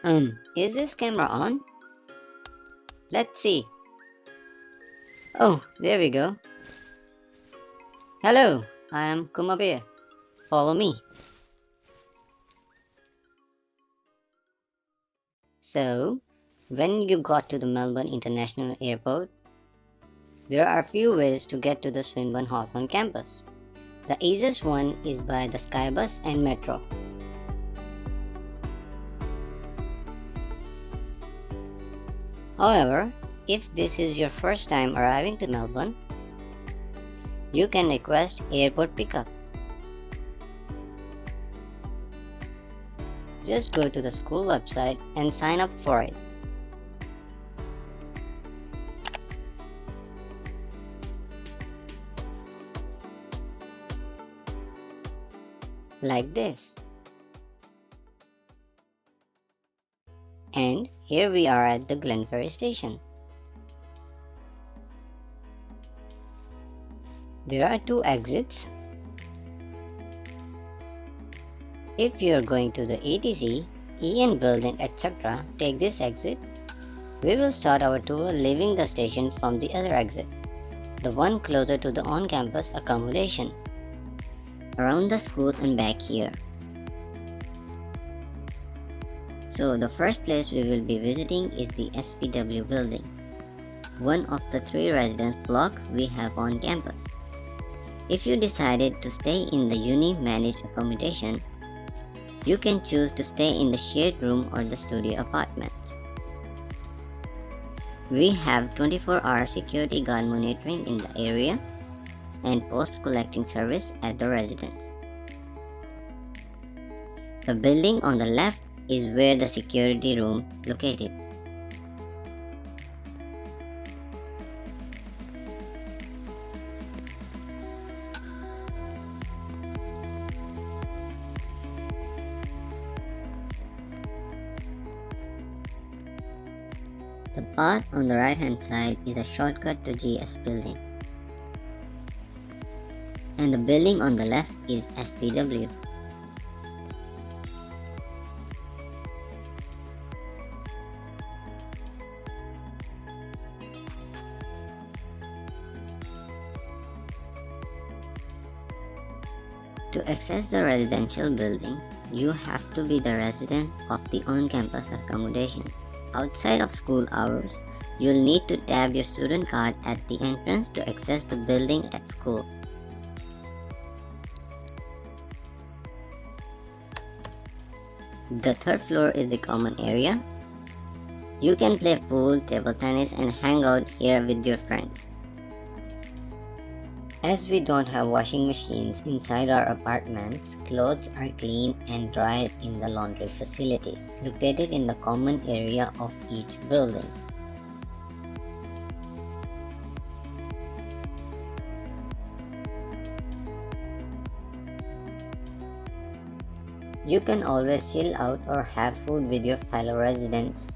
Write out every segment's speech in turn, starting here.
Is this camera on? Let's see. Oh, there we go. Hello, I am Kuma Bear. Follow me. So, when you got to the Melbourne International Airport, there are few ways to get to the Swinburne Hawthorn campus. The easiest one is by the Skybus and Metro. However, if this is your first time arriving to Melbourne, you can request airport pickup. Just go to the school website and sign up for it. Like this. And here we are at the Glenferrie Station. There are 2 exits. If you are going to the ATC, Building, etc., take this exit. We will start our tour leaving the station from the other exit, the one closer to the on-campus accommodation, around the school and back here. So the first place we will be visiting is the SPW Building, one of the 3 residence blocks we have on campus. If you decided to stay in the uni-managed accommodation, you can choose to stay in the shared room or the studio apartment. We have 24-hour security guard monitoring in the area and post-collecting service at the residence. The building on the left is where the security room located. The path on the right hand side is a shortcut to GS Building. And the building on the left is SPW. To access the residential building, you have to be the resident of the on-campus accommodation. Outside of school hours, you'll need to tap your student card at the entrance to access the building at school. The 3rd floor is the common area. You can play pool, table tennis, and hang out here with your friends. As we don't have washing machines inside our apartments, clothes are cleaned and dried in the laundry facilities located in the common area of each building. You can always chill out or have food with your fellow residents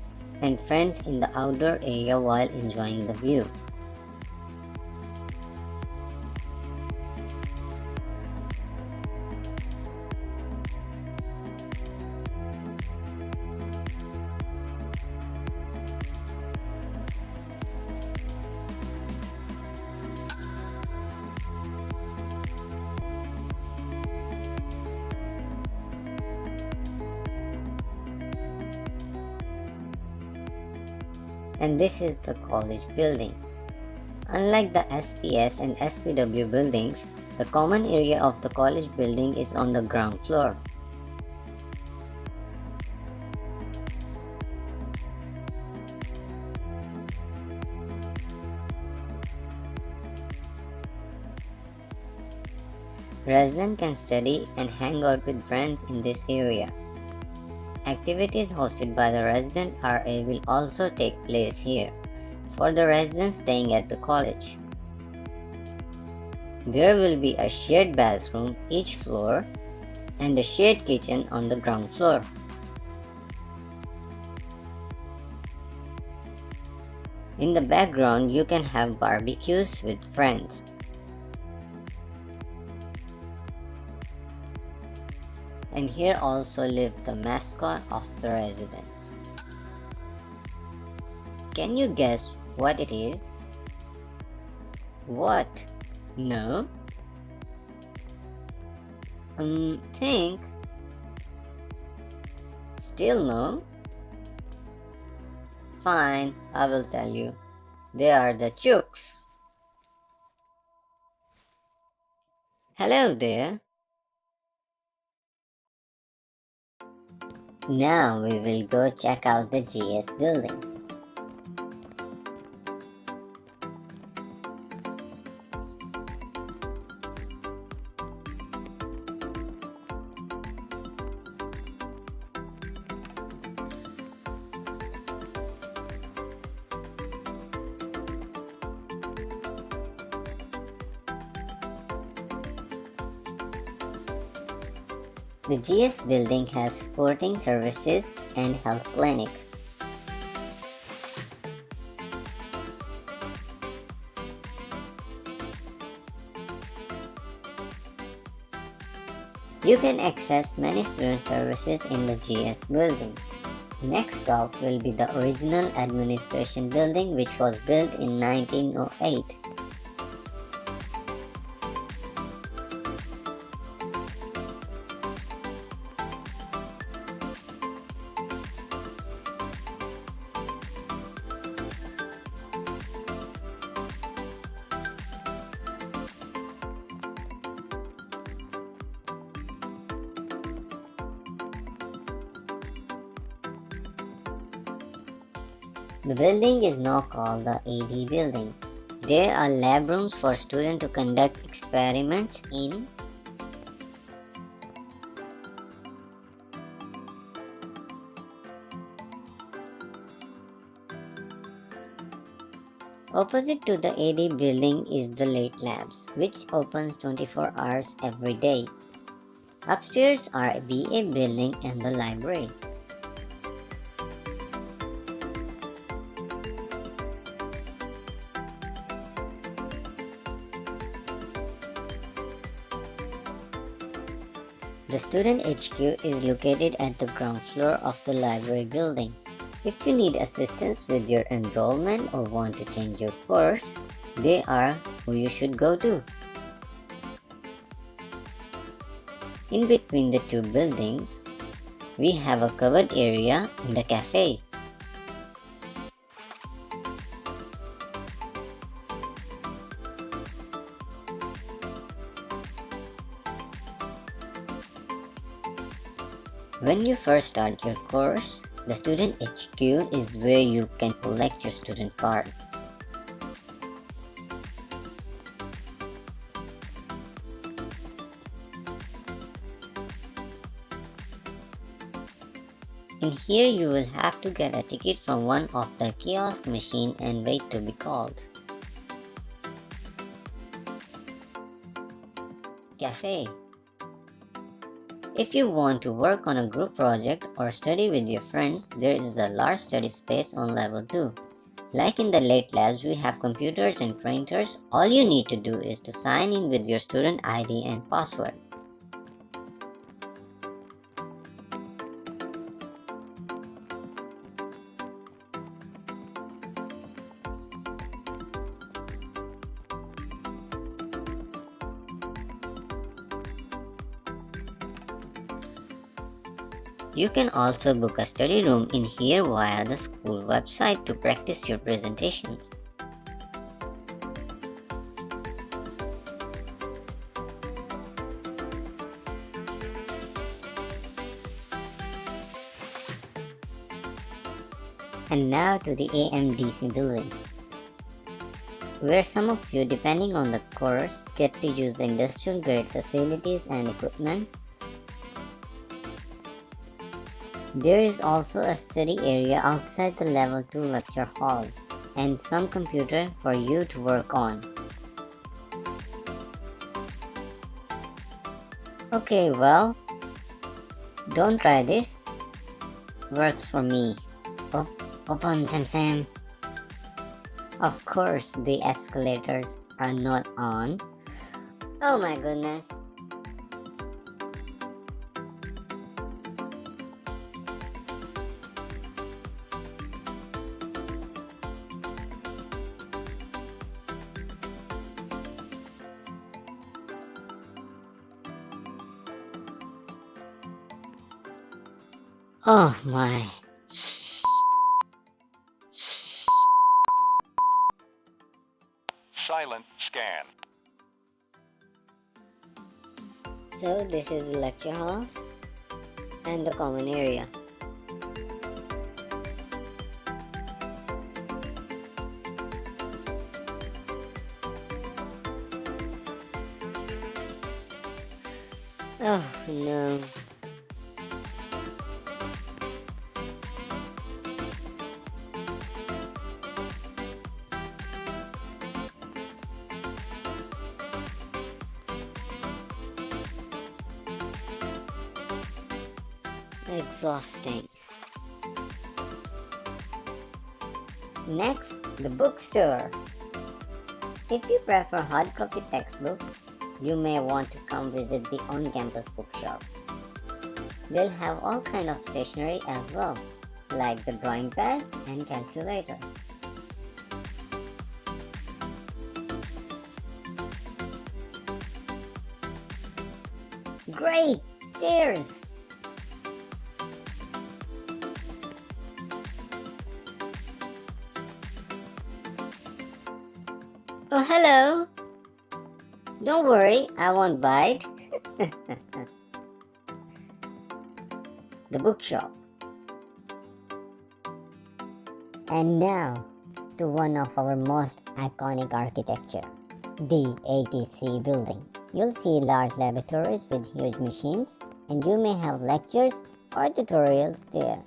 and friends in the outdoor area while enjoying the view. And this is the college building. Unlike the SPS and SPW buildings, the common area of the college building is on the ground floor. Residents can study and hang out with friends in this area. Activities hosted by the resident RA will also take place here for the residents staying at the college. There will be a shared bathroom each floor and a shared kitchen on the ground floor. In the background, you can have barbecues with friends. And here also lived the mascot of the residence. Can you guess what it is? What? No? Think. Still no? Fine, I will tell you. They are the chooks. Hello there. Now we will go check out the GS building. The GS building has sporting services and health clinic. You can access many student services in the GS building. Next stop will be the original administration building, which was built in 1908. The building is now called the AD Building. There are lab rooms for students to conduct experiments in. Opposite to the AD Building is the LateLabs, which opens 24 hours every day. Upstairs are BA Building and the library. The student HQ is located at the ground floor of the library building. If you need assistance with your enrollment or want to change your course, they are who you should go to. In between the two buildings, we have a covered area in the cafe. When you first start your course, the student HQ is where you can collect your student card. In here you will have to get a ticket from one of the kiosk machine and wait to be called. Cafe. If you want to work on a group project or study with your friends, there is a large study space on level 2. Like in the LateLabs, we have computers and printers. All you need to do is to sign in with your student ID and password. You can also book a study room in here via the school website to practice your presentations. And now to the AMDC Building, where some of you, depending on the course, get to use the industrial grade facilities and equipment. There is also a study area outside the level 2 lecture hall and some computer for you to work on. Okay, well, don't try this. Works for me. Open, Sam. Of course, the escalators are not on. Oh my goodness. Oh my. Silent scan. So this is the lecture hall and the common area. Oh no. Exhausting. Next, the bookstore. If you prefer hard copy textbooks, you may want to come visit the on-campus bookshop. They'll have all kind of stationery as well, like the drawing pads and calculator. Great! Stairs! Oh, hello! Don't worry, I won't bite. The bookshop. And now to one of our most iconic architecture, the ATC Building. You'll see large laboratories with huge machines, and you may have lectures or tutorials there.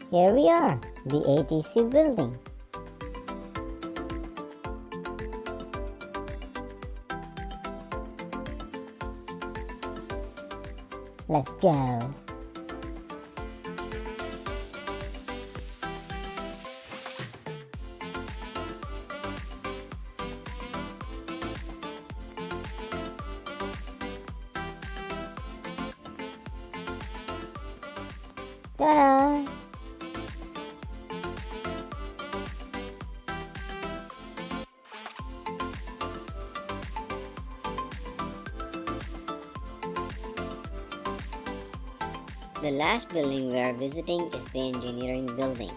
Here we are, the ATC Building. Let's go. Ta-da! The last building we are visiting is the engineering building.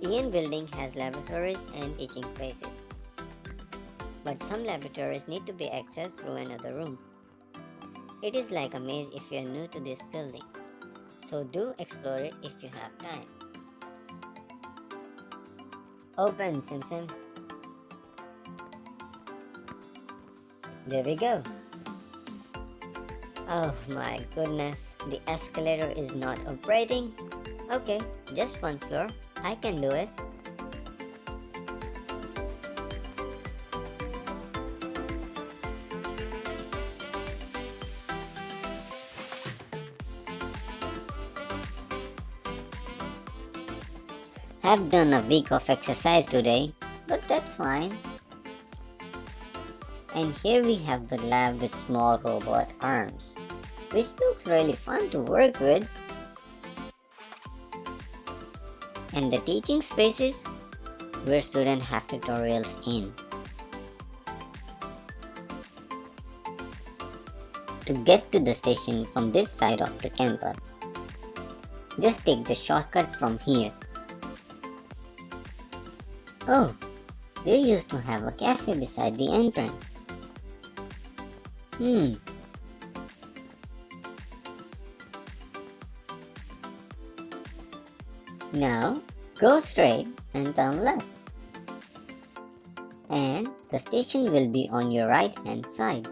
EN building has laboratories and teaching spaces, but some laboratories need to be accessed through another room. It is like a maze if you are new to this building, so do explore it if you have time. Open, Sim. There we go. Oh my goodness, the escalator is not operating. Okay, just one floor. I can do it. I've done a week of exercise today, but that's fine. And here we have the lab with small robot arms, which looks really fun to work with. And the teaching spaces where students have tutorials in. To get to the station from this side of the campus, just take the shortcut from here. Oh, they used to have a cafe beside the entrance. Now, go straight and turn left. And the station will be on your right hand side.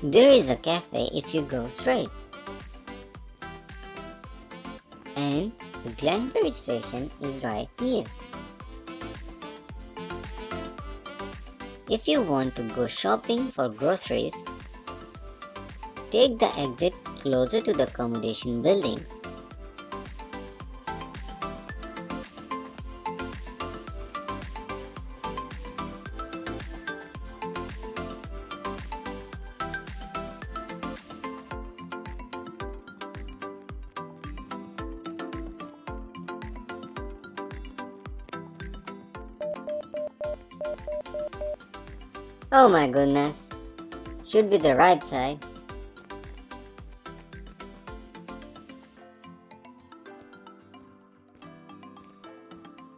There is a cafe if you go straight. And the Glenferrie Station is right here. If you want to go shopping for groceries, take the exit closer to the accommodation buildings. Oh my goodness, should be the right side.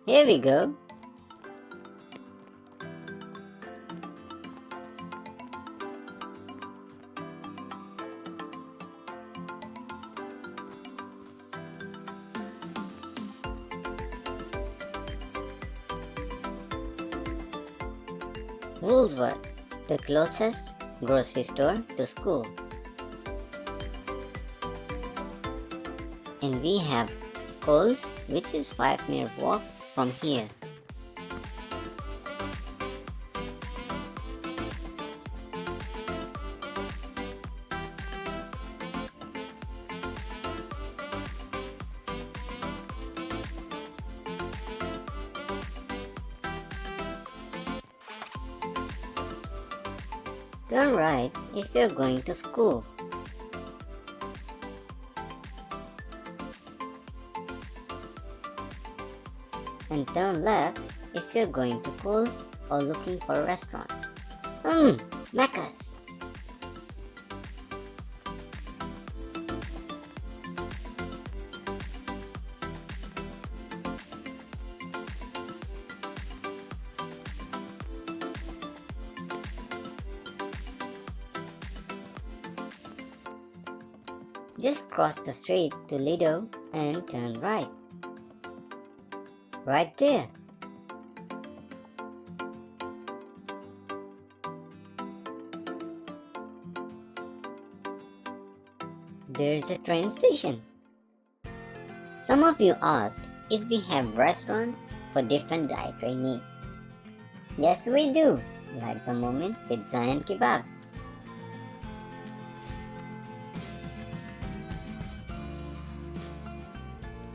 Here we go. Woolworths, the closest grocery store to school. And we have Coles, which is 5-minute walk from here. Turn right if you're going to school. And turn left if you're going to Coles or looking for restaurants. Macca's. Just cross the street to Lido and turn right. Right there. There's a train station. Some of you asked if we have restaurants for different dietary needs. Yes, we do, like the Moments Pizza and Kebab.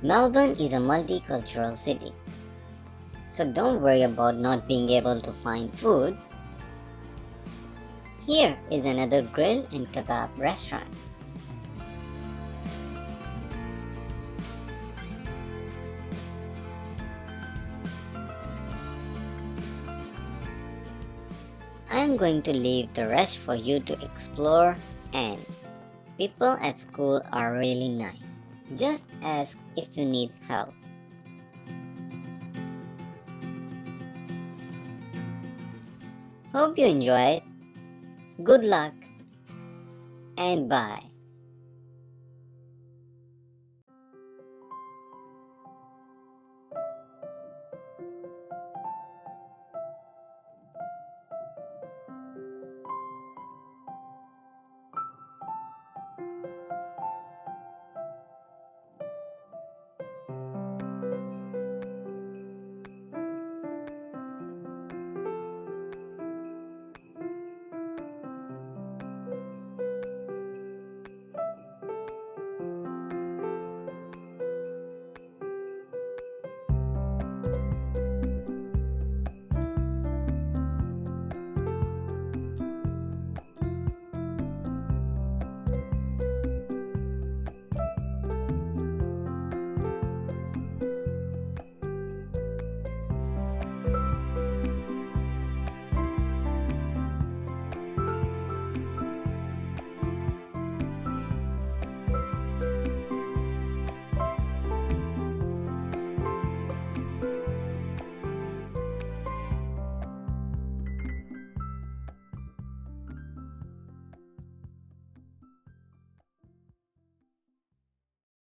Melbourne is a multicultural city, so don't worry about not being able to find food. Here is another grill and kebab restaurant. I am going to leave the rest for you to explore, and people at school are really nice. Just ask if you need help. Hope you enjoyed. Good luck and bye.